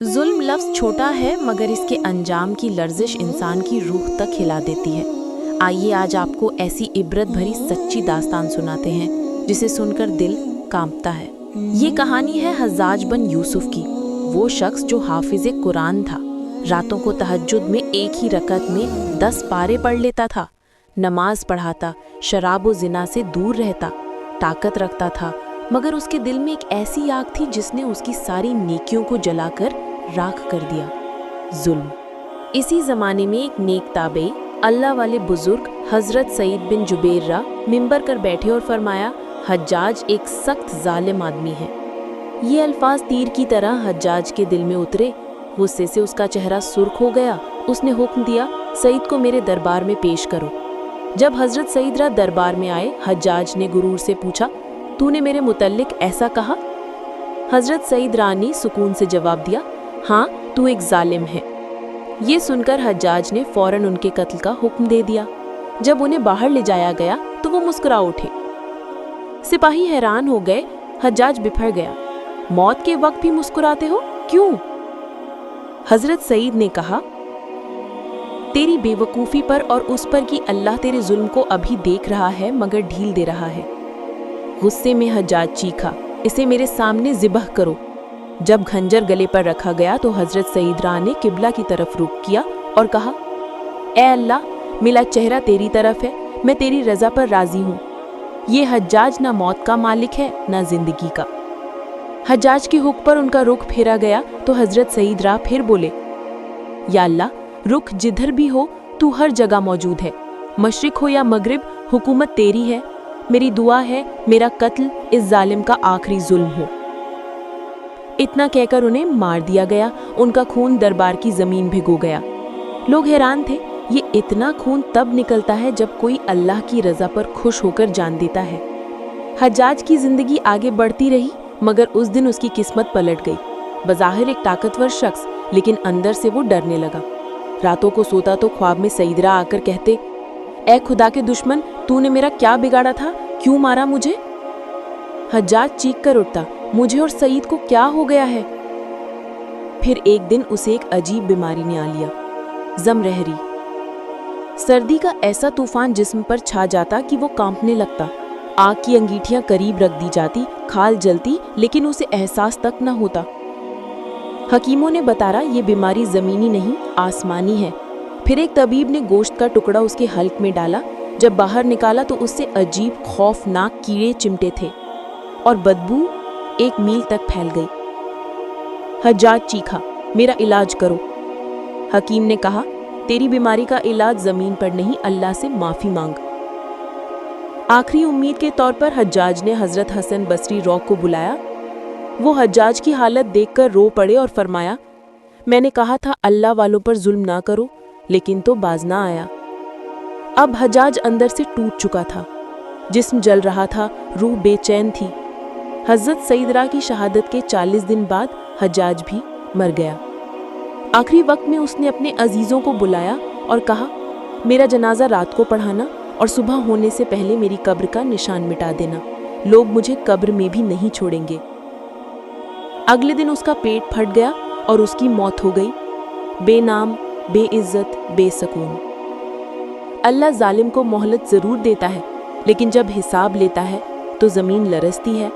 जुल्म लफ्ज़ छोटा है मगर इसके अंजाम की लर्जिश इंसान की रूह तक हिला देती है। आइए आज आपको ऐसी इबरत भरी सच्ची दास्तान सुनाते हैं जिसे सुनकर दिल कांपता है। ये कहानी है हज्जाज बिन यूसुफ की, वो शख्स जो हाफिज़े कुरान था। रातों को तहज्जुद में एक ही रकत में 10 पारे पढ़ लेता था, नमाज पढ़ाता, शराब व ज़िना से दूर रहता, ताकत रखता था, मगर उसके दिल में एक ऐसी आग थी जिसने उसकी सारी नेकियों को जलाकर राख कर दिया, जुल्म। इसी ज़माने में एक नेक ताबई, अल्लाह वाले बुजुर्ग हज़रत सईद बिन जुबैर मिंबर कर बैठे और फरमाया, हज्जाज एक सख्त जालिम आदमी है। ये अल्फाज तीर की तरह हज्जाज के दिल में उतरे। गुस्से से उसका चेहरा सुर्ख हो गया। उसने हुक्म दिया, सईद को मेरे दरबार में पेश करो। जब हज़रत सईद दरबार में आए, हज्जाज ने गुरूर से पूछा, तूने मेरे मुतल्लिक ऐसा कहा? हज़रत सईद ने सुकून से जवाब दिया, हाँ, तू एक जालिम है। ये सुनकर हज्जाज ने फौरन उनके कत्ल का हुक्म दे दिया। जब उन्हें बाहर ले जाया गया तो वो मुस्कुरा उठे। सिपाही हैरान हो गए। हज्जाज बिफर गया। मौत के वक्त भी मुस्कुराते हो, क्यों? हज़रत सईद ने कहा, तेरी बेवकूफ़ी पर और उस पर कि अल्लाह तेरे जुल्म को अभी देख रहा है मगर ढील दे रहा है। गुस्से में हज्जाज चीखा, इसे मेरे सामने ज़िबह करो। जब खंजर गले पर रखा गया तो हज़रत सईद ने किबला की तरफ रुख किया और कहा, ए अल्लाह, मेरा चेहरा तेरी तरफ है, मैं तेरी रज़ा पर राज़ी हूँ। ये हज्जाज ना मौत का मालिक है ना ज़िंदगी का। हज्जाज के हुक्म पर उनका रुख फेरा गया तो हज़रत सईद फिर बोले, या अल्लाह, रुख जिधर भी हो तू हर जगह मौजूद है। मशरिक हो या मगरिब, हुकूमत तेरी है। मेरी दुआ है मेरा कत्ल इस जालिम का आखिरी जुल्म हो। इतना कहकर उन्हें मार दिया गया। उनका खून दरबार की जमीन भिगो गया। लोग हैरान थे, ये इतना खून तब निकलता है जब कोई अल्लाह की रज़ा पर खुश होकर जान देता है। हज्जाज की जिंदगी आगे बढ़ती रही मगर उस दिन उसकी किस्मत पलट गई। बज़ाहिर एक ताकतवर शख्स, लेकिन अंदर से वो डरने लगा। रातों को सोता तो ख्वाब में सईदरा आकर कहते, ए खुदा के दुश्मन, तूने मेरा क्या बिगाड़ा था? क्यों मारा मुझे? हज्जाज चीख कर उठता, मुझे और सईद को क्या हो गया है? फिर एक दिन उसे एक अजीब बीमारी ने आ लिया, ज़मरहरी। सर्दी का ऐसा तूफान जिस्म पर छा जाता कि वो कांपने लगता। आग की अंगीठियां करीब रख दी जाती, खाल जलती, लेकिन उसे एहसास तक न होता। हकीमों ने बताया, ये बीमारी ज़मीनी नहीं आसमानी है। फिर एक तबीब ने गोश्त का टुकड़ा उसके हल्क में डाला। जब बाहर निकाला तो उससे अजीब खौफनाक कीड़े चिमटे थे और बदबू 1 मील तक फैल गई। हज्जाज चीखा, मेरा इलाज करो। हकीम ने कहा, तेरी बीमारी का इलाज ज़मीन पर नहीं, अल्लाह से माफ़ी मांग। आखिरी उम्मीद के तौर पर हज्जाज ने हज़रत हसन बसरी को बुलाया। वो हज्जाज की हालत देखकर रो पड़े और फरमाया, मैंने कहा था अल्लाह वालों पर जुल्म ना करो, लेकिन तो बाज ना आया। अब हज्जाज अंदर से टूट चुका था। जिस्म जल रहा था, रूह बेचैन थी। हज़रत सईद की शहादत के 40 दिन बाद हज्जाज भी मर गया। आखिरी वक्त में उसने अपने अजीज़ों को बुलाया और कहा, मेरा जनाजा रात को पढ़ाना और सुबह होने से पहले मेरी कब्र का निशान मिटा देना। लोग मुझे कब्र में भी नहीं छोड़ेंगे। अगले दिन उसका पेट फट गया और उसकी मौत हो गई, बेनाम, बेइज्जत, बेसकून। अल्लाह जालिम को मोहलत ज़रूर देता है, लेकिन जब हिसाब लेता है तो ज़मीन लरसती है,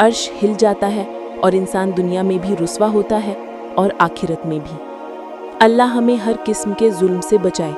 अर्श हिल जाता है और इंसान दुनिया में भी रुस्वा होता है और आखिरत में भी। अल्लाह हमें हर किस्म के जुल्म से बचाए।